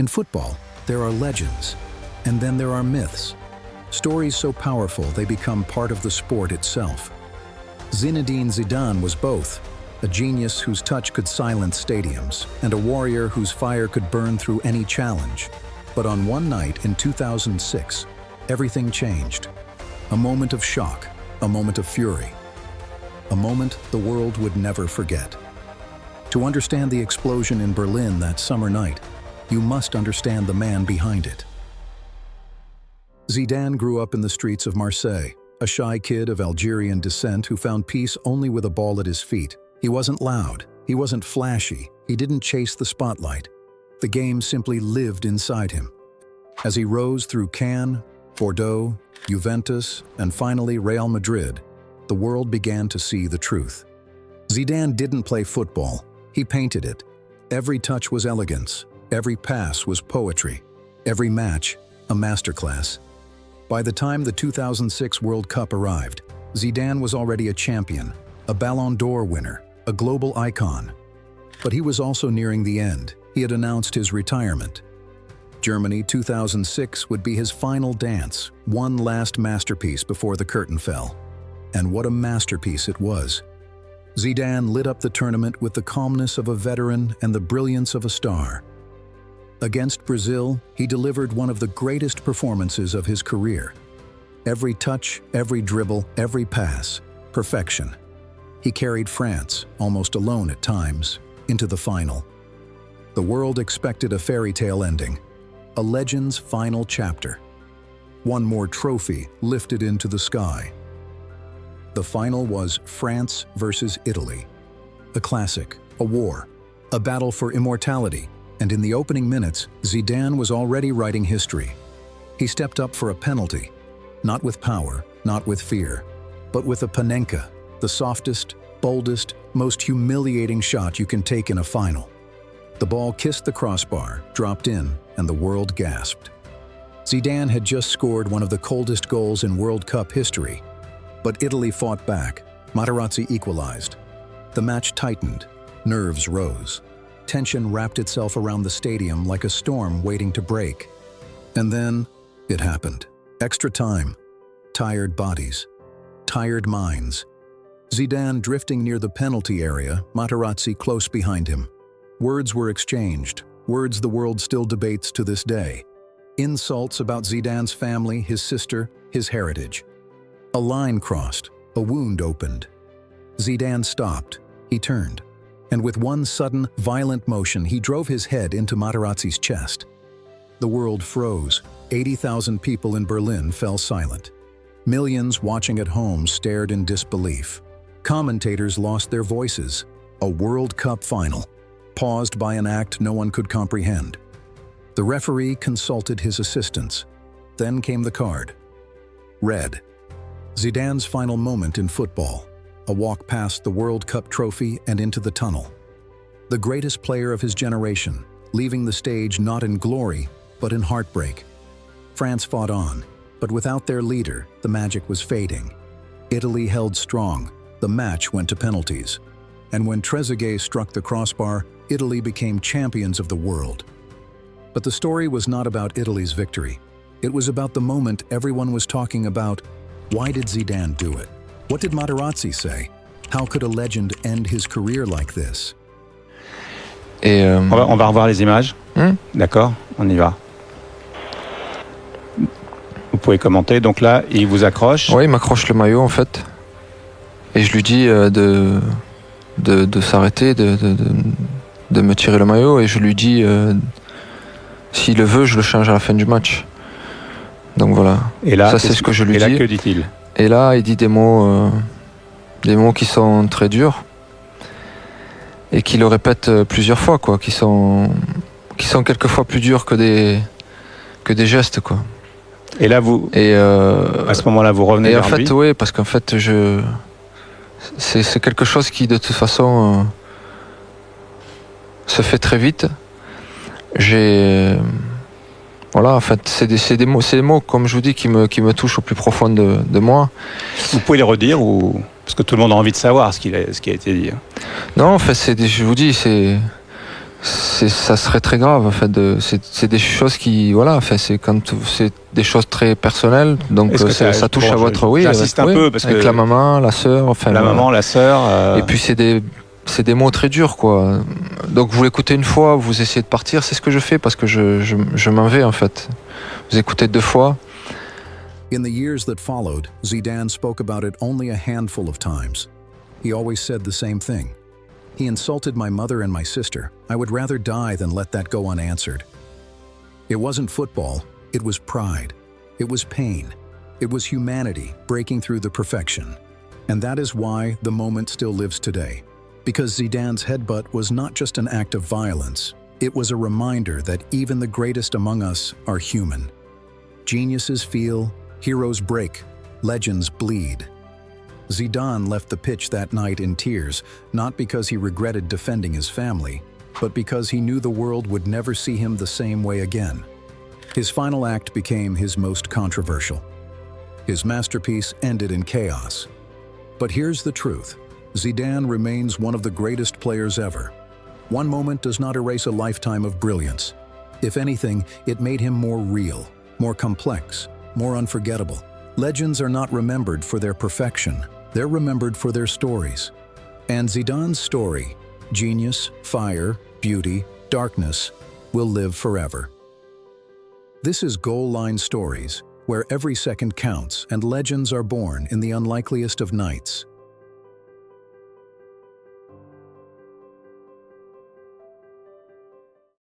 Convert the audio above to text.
In football, there are legends, and then there are myths. Stories so powerful they become part of the sport itself. Zinedine Zidane was both, a genius whose touch could silence stadiums, and a warrior whose fire could burn through any challenge. But on one night in 2006, everything changed. A moment of shock, a moment of fury. A moment the world would never forget. To understand the explosion in Berlin that summer night, you must understand the man behind it. Zidane grew up in the streets of Marseille, a shy kid of Algerian descent who found peace only with a ball at his feet. He wasn't loud, he wasn't flashy, he didn't chase the spotlight. The game simply lived inside him. As he rose through Cannes, Bordeaux, Juventus, and finally Real Madrid, the world began to see the truth. Zidane didn't play football, he painted it. Every touch was elegance, every pass was poetry, every match a masterclass. By the time the 2006 World Cup arrived, Zidane was already a champion, a Ballon d'Or winner, a global icon. But he was also nearing the end. He had announced his retirement. Germany 2006 would be his final dance, one last masterpiece before the curtain fell. And what a masterpiece it was. Zidane lit up the tournament with the calmness of a veteran and the brilliance of a star. Against Brazil, he delivered one of the greatest performances of his career. Every touch, every dribble, every pass, perfection. He carried France, almost alone at times, into the final. The world expected a fairy tale ending, a legend's final chapter. One more trophy lifted into the sky. The final was France versus Italy. A classic, a war, a battle for immortality, and in the opening minutes, Zidane was already writing history. He stepped up for a penalty, not with power, not with fear, but with a Panenka, the softest, boldest, most humiliating shot you can take in a final. The ball kissed the crossbar, dropped in, and the world gasped. Zidane had just scored one of the coldest goals in World Cup history, but Italy fought back. Materazzi equalized. The match tightened. Nerves rose. Tension wrapped itself around the stadium like a storm waiting to break. And then, it happened. Extra time. Tired bodies. Tired minds. Zidane drifting near the penalty area, Materazzi close behind him. Words were exchanged, words the world still debates to this day. Insults about Zidane's family, his sister, his heritage. A line crossed, a wound opened. Zidane stopped, he turned, and with one sudden, violent motion, he drove his head into Materazzi's chest. The world froze. 80,000 people in Berlin fell silent. Millions watching at home stared in disbelief. Commentators lost their voices. A World Cup final, paused by an act no one could comprehend. The referee consulted his assistants. Then came the card. Red. Zidane's final moment in football, a walk past the World Cup trophy and into the tunnel. The greatest player of his generation, leaving the stage not in glory, but in heartbreak. France fought on, but without their leader, the magic was fading. Italy held strong, the match went to penalties. And when Trezeguet struck the crossbar, Italy became champions of the world. But the story was not about Italy's victory. It was about the moment everyone was talking about. Why did Zidane do it? What did Materazzi say? How could a legend end his career like this? Et on va revoir les images. D'accord, on y va. Vous pouvez commenter. Donc là, il vous accroche. Oui, il m'accroche le maillot en fait. Et je lui dis de s'arrêter, de me tirer le maillot. Et je lui dis, s'il le veut, je le change à la fin du match. Donc voilà, et là, ça c'est ce que je lui dis. Et là, que dit-il? Et là, il dit des mots qui sont très durs et qu'il le répète plusieurs fois, quoi, qui sont quelquefois plus durs que des gestes, quoi. Et là, à ce moment-là, vous revenez vers lui. Et en fait, oui, parce qu'en fait, c'est quelque chose qui, de toute façon, se fait très vite. Voilà, en fait, c'est des mots, comme je vous dis, qui me touchent au plus profond de moi. Vous pouvez les redire, ou parce que tout le monde a envie de savoir ce qui a été dit. Non, en fait, je vous dis, ça serait très grave en fait. C'est des choses qui, voilà, enfin, c'est des choses très personnelles, donc ça touche à votre, oui, j'insiste un peu parce avec que la maman, la sœur, enfin la maman, la sœur. Et puis c'est des mots très durs, quoi. Donc vous l'écoutez une fois, vous essayez de partir, c'est ce que je fais parce que je m'en vais en fait. Vous écoutez 2 fois. In the years that followed, Zidane spoke about it only a handful of times. He always said the same thing. He insulted my mother and my sister. I would rather die than let that go unanswered. It wasn't football, it was pride. It was pain. It was humanity breaking through the perfection. And that is why the moment still lives today. Because Zidane's headbutt was not just an act of violence, it was a reminder that even the greatest among us are human. Geniuses feel, heroes break, legends bleed. Zidane left the pitch that night in tears, not because he regretted defending his family, but because he knew the world would never see him the same way again. His final act became his most controversial. His masterpiece ended in chaos. But here's the truth. Zidane remains one of the greatest players ever. One moment does not erase a lifetime of brilliance. If anything, it made him more real, more complex, more unforgettable. Legends are not remembered for their perfection. They're remembered for their stories. And Zidane's story, genius, fire, beauty, darkness, will live forever. This is GoalLine Stories, where every second counts and legends are born in the unlikeliest of nights.